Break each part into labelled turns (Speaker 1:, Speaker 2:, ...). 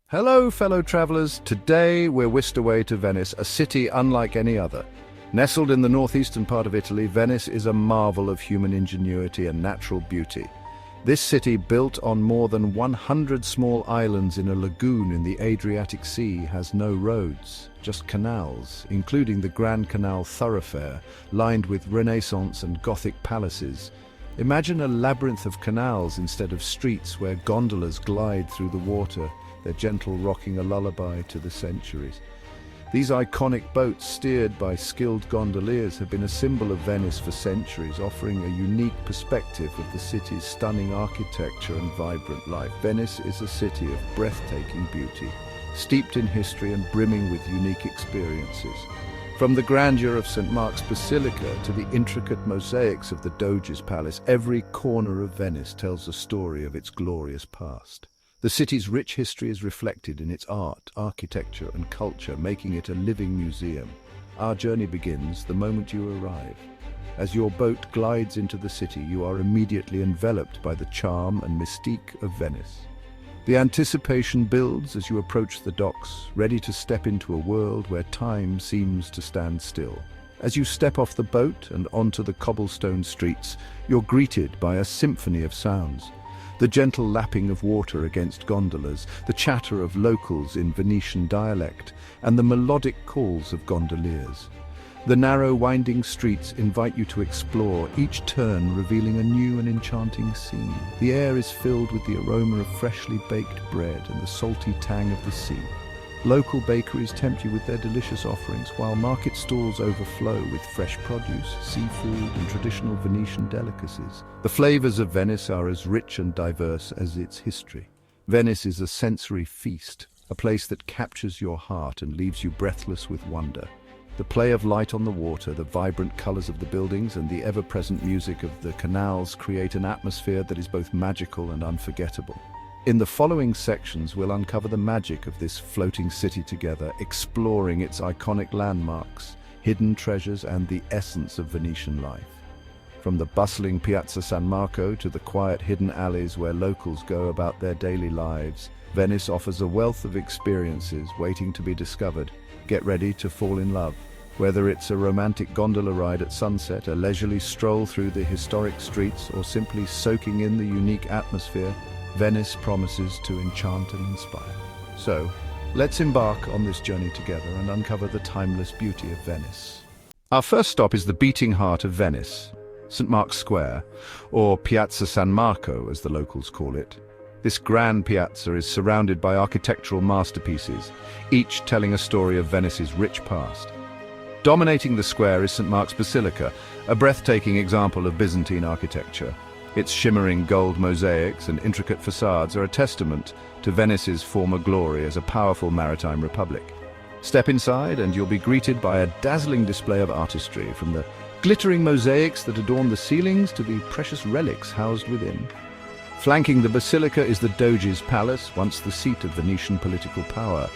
Speaker 1: Hello, fellow travelers. Today we're whisked away to Venice, a city unlike any other. Nestled in the northeastern part of Italy, Venice is a marvel of human ingenuity and natural beauty. This city, built on more than 100 small islands in a lagoon in the Adriatic Sea, has no roads, just canals, including the Grand Canal thoroughfare, lined with Renaissance and Gothic palaces. Imagine a labyrinth of canals instead of streets where gondolas glide through the water, their gentle rocking a lullaby to the centuries. These iconic boats, steered by skilled gondoliers, have been a symbol of Venice for centuries, offering a unique perspective of the city's stunning architecture and vibrant life. Venice is a city of breathtaking beauty, steeped in history and brimming with unique experiences. From the grandeur of St. Mark's Basilica to the intricate mosaics of the Doge's palace, every corner of Venice tells a story of its glorious past. The city's rich history is reflected in its art, architecture and culture, making it a living museum. Our journey begins the moment you arrive. As your boat glides into the city, you are immediately enveloped by the charm and mystique of Venice. The anticipation builds as you approach the docks, ready to step into a world where time seems to stand still. As you step off the boat and onto the cobblestone streets, you're greeted by a symphony of sounds. The gentle lapping of water against gondolas, the chatter of locals in Venetian dialect, and the melodic calls of gondoliers. The narrow, winding streets invite you to explore, each turn revealing a new and enchanting scene. The air is filled with the aroma of freshly baked bread and the salty tang of the sea. Local bakeries tempt you with their delicious offerings, while market stalls overflow with fresh produce, seafood, and traditional Venetian delicacies. The flavors of Venice are as rich and diverse as its history. Venice is a sensory feast, a place that captures your heart and leaves you breathless with wonder. The play of light on the water, the vibrant colors of the buildings, and the ever-present music of the canals create an atmosphere that is both magical and unforgettable. In the following sections, we'll uncover the magic of this floating city together, exploring its iconic landmarks, hidden treasures, and the essence of Venetian life. From the bustling Piazza San Marco to the quiet hidden alleys where locals go about their daily lives, Venice offers a wealth of experiences waiting to be discovered. Get ready to fall in love. Whether it's a romantic gondola ride at sunset, a leisurely stroll through the historic streets, or simply soaking in the unique atmosphere, Venice promises to enchant and inspire. So, let's embark on this journey together and uncover the timeless beauty of Venice. Our first stop is the beating heart of Venice, St. Mark's Square, or Piazza San Marco as the locals call it. This grand piazza is surrounded by architectural masterpieces, each telling a story of Venice's rich past. Dominating the square is St. Mark's Basilica, a breathtaking example of Byzantine architecture. Its shimmering gold mosaics and intricate facades are a testament to Venice's former glory as a powerful maritime republic. Step inside and you'll be greeted by a dazzling display of artistry, from the glittering mosaics that adorn the ceilings to the precious relics housed within. Flanking the Basilica is the Doge's palace, once the seat of Venetian political power.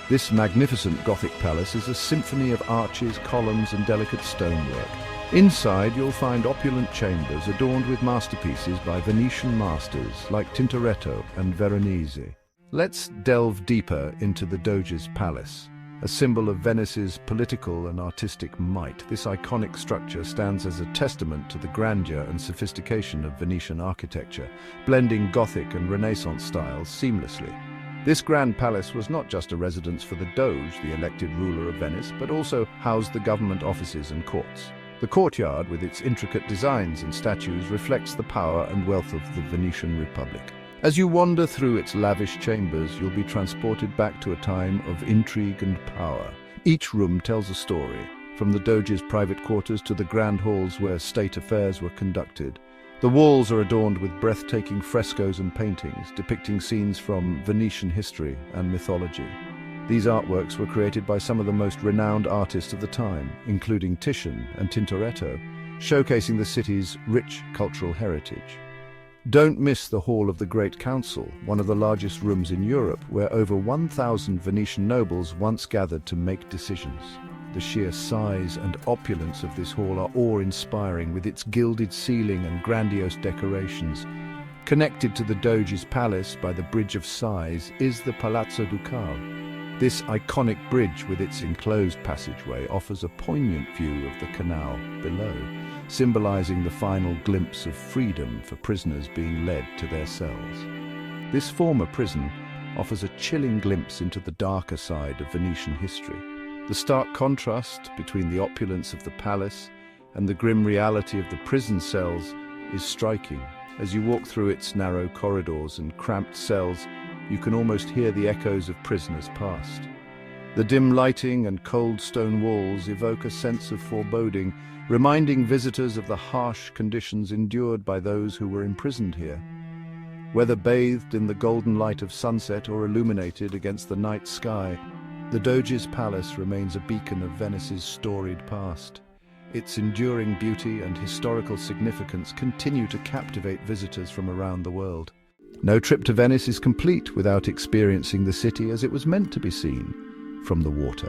Speaker 1: This magnificent Gothic palace is a symphony of arches, columns, and delicate stonework. Inside, you'll find opulent chambers adorned with masterpieces by Venetian masters like Tintoretto and Veronese. Let's delve deeper into the Doge's palace, a symbol of Venice's political and artistic might. This iconic structure stands as a testament to the grandeur and sophistication of Venetian architecture, blending Gothic and Renaissance styles seamlessly. This grand palace was not just a residence for the Doge, the elected ruler of Venice, but also housed the government offices and courts. The courtyard, with its intricate designs and statues, reflects the power and wealth of the Venetian Republic. As you wander through its lavish chambers, you'll be transported back to a time of intrigue and power. Each room tells a story, from the Doge's private quarters to the grand halls where state affairs were conducted. The walls are adorned with breathtaking frescoes and paintings, depicting scenes from Venetian history and mythology. These artworks were created by some of the most renowned artists of the time, including Titian and Tintoretto, showcasing the city's rich cultural heritage. Don't miss the Hall of the Great Council, one of the largest rooms in Europe, where over 1,000 Venetian nobles once gathered to make decisions. The sheer size and opulence of this hall are awe-inspiring, with its gilded ceiling and grandiose decorations. Connected to the Doge's palace by the Bridge of Sighs is the Palazzo Ducale. This iconic bridge with its enclosed passageway offers a poignant view of the canal below, symbolizing the final glimpse of freedom for prisoners being led to their cells. This former prison offers a chilling glimpse into the darker side of Venetian history. The stark contrast between the opulence of the palace and the grim reality of the prison cells is striking. As you walk through its narrow corridors and cramped cells, you can almost hear the echoes of prisoners' past. The dim lighting and cold stone walls evoke a sense of foreboding, reminding visitors of the harsh conditions endured by those who were imprisoned here. Whether bathed in the golden light of sunset or illuminated against the night sky, the Doge's palace remains a beacon of Venice's storied past. Its enduring beauty and historical significance continue to captivate visitors from around the world. No trip to Venice is complete without experiencing the city as it was meant to be seen, from the water.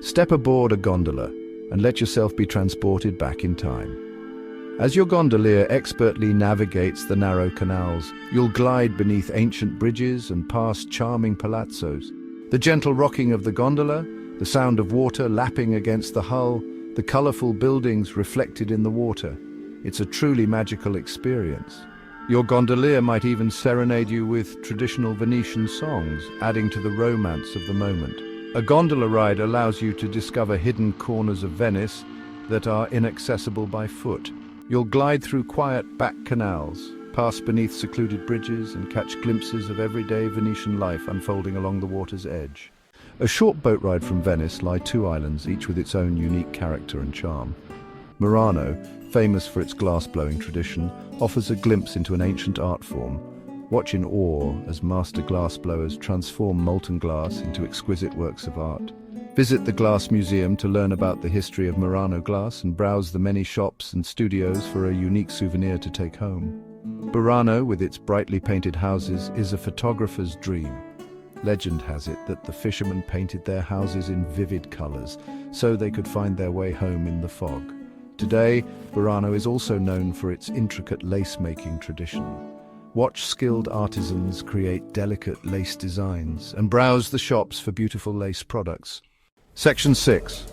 Speaker 1: Step aboard a gondola and let yourself be transported back in time. As your gondolier expertly navigates the narrow canals, you'll glide beneath ancient bridges and past charming palazzos. The gentle rocking of the gondola, the sound of water lapping against the hull, the colorful buildings reflected in the water. It's a truly magical experience. Your gondolier might even serenade you with traditional Venetian songs, adding to the romance of the moment. A gondola ride allows you to discover hidden corners of Venice that are inaccessible by foot. You'll glide through quiet back canals, pass beneath secluded bridges, and catch glimpses of everyday Venetian life unfolding along the water's edge. A short boat ride from Venice lie two islands, each with its own unique character and charm. Murano, famous for its glass-blowing tradition, offers a glimpse into an ancient art form. Watch in awe as master glassblowers transform molten glass into exquisite works of art. Visit the Glass Museum to learn about the history of Murano glass and browse the many shops and studios for a unique souvenir to take home. Burano, with its brightly painted houses, is a photographer's dream. Legend has it that the fishermen painted their houses in vivid colors so they could find their way home in the fog. Today, Burano is also known for its intricate lace-making tradition. Watch skilled artisans create delicate lace designs and browse the shops for beautiful lace products. Section 6.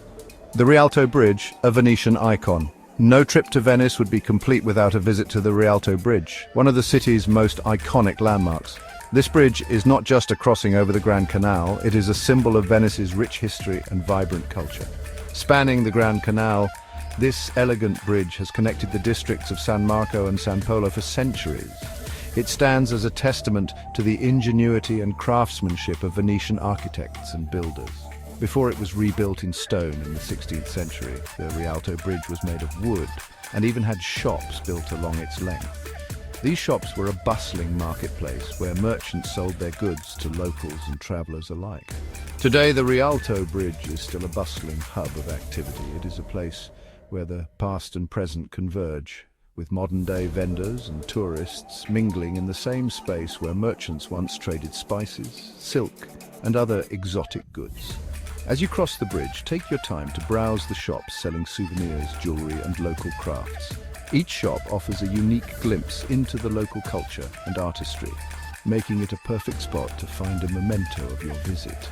Speaker 1: The Rialto Bridge, a Venetian icon. No trip to Venice would be complete without a visit to the Rialto Bridge, one of the city's most iconic landmarks. This bridge is not just a crossing over the Grand Canal, it is a symbol of Venice's rich history and vibrant culture. Spanning the Grand Canal, this elegant bridge has connected the districts of San Marco and San Polo for centuries. It stands as a testament to the ingenuity and craftsmanship of Venetian architects and builders. Before it was rebuilt in stone in the 16th century, the Rialto Bridge was made of wood and even had shops built along its length. These shops were a bustling marketplace where merchants sold their goods to locals and travelers alike. Today, the Rialto Bridge is still a bustling hub of activity. It is a place where the past and present converge, with modern-day vendors and tourists mingling in the same space where merchants once traded spices, silk, and other exotic goods. As you cross the bridge, take your time to browse the shops selling souvenirs, jewelry, and local crafts. Each shop offers a unique glimpse into the local culture and artistry, making it a perfect spot to find a memento of your visit.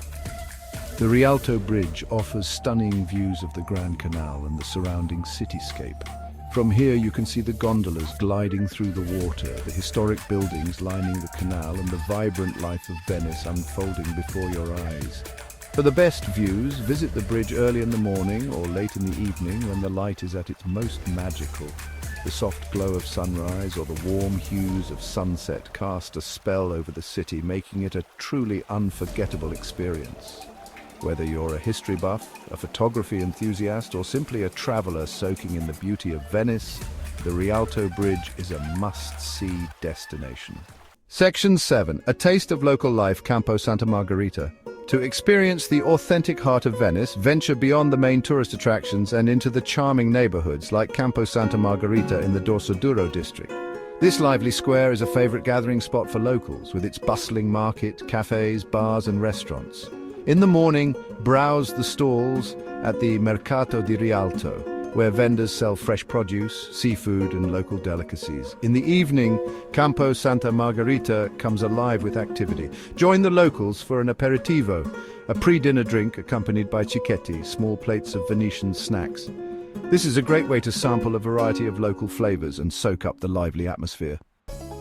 Speaker 1: The Rialto Bridge offers stunning views of the Grand Canal and the surrounding cityscape. From here you can see the gondolas gliding through the water, the historic buildings lining the canal, and the vibrant life of Venice unfolding before your eyes. For the best views, visit the bridge early in the morning or late in the evening when the light is at its most magical. The soft glow of sunrise or the warm hues of sunset cast a spell over the city, making it a truly unforgettable experience. Whether you're a history buff, a photography enthusiast, or simply a traveler soaking in the beauty of Venice, the Rialto Bridge is a must-see destination. Section 7. A taste of local life, Campo Santa Margherita. To experience the authentic heart of Venice, venture beyond the main tourist attractions and into the charming neighborhoods like Campo Santa Margherita in the Dorsoduro district. This lively square is a favorite gathering spot for locals, with its bustling market, cafes, bars and restaurants. In the morning, browse the stalls at the Mercato di Rialto, where vendors sell fresh produce, seafood and local delicacies. In the evening, Campo Santa Margherita comes alive with activity. Join the locals for an aperitivo, a pre-dinner drink accompanied by cicchetti, small plates of Venetian snacks. This is a great way to sample a variety of local flavors and soak up the lively atmosphere.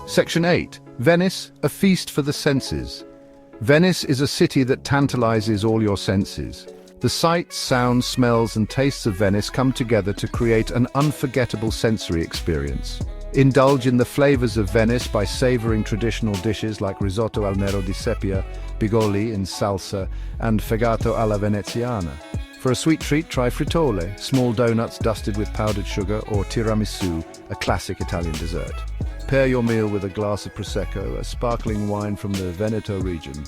Speaker 1: Section 8. Venice, a feast for the senses. Venice is a city that tantalizes all your senses. The sights, sounds, smells and tastes of Venice come together to create an unforgettable sensory experience. Indulge in the flavors of Venice by savoring traditional dishes like risotto al nero di seppia, bigoli in salsa, and fegato alla veneziana. For a sweet treat, try frittole, small donuts dusted with powdered sugar, or tiramisu, a classic Italian dessert. Pair your meal with a glass of Prosecco, a sparkling wine from the Veneto region.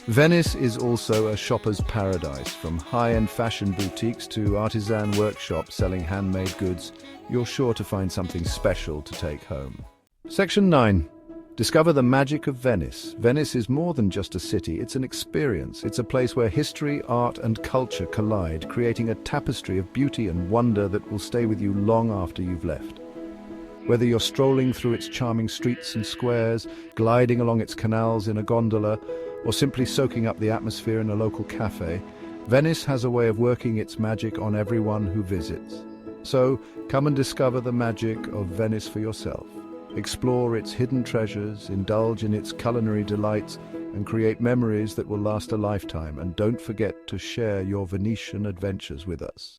Speaker 1: Venice is also a shopper's paradise. From high-end fashion boutiques to artisan workshops selling handmade goods, you're sure to find something special to take home. Section 9. Discover the magic of Venice. Venice is more than just a city, it's an experience. It's a place where history, art and culture collide, creating a tapestry of beauty and wonder that will stay with you long after you've left. Whether you're strolling through its charming streets and squares, gliding along its canals in a gondola, or simply soaking up the atmosphere in a local cafe, Venice has a way of working its magic on everyone who visits. So, come and discover the magic of Venice for yourself. Explore its hidden treasures, indulge in its culinary delights, and create memories that will last a lifetime. And don't forget to share your Venetian adventures with us.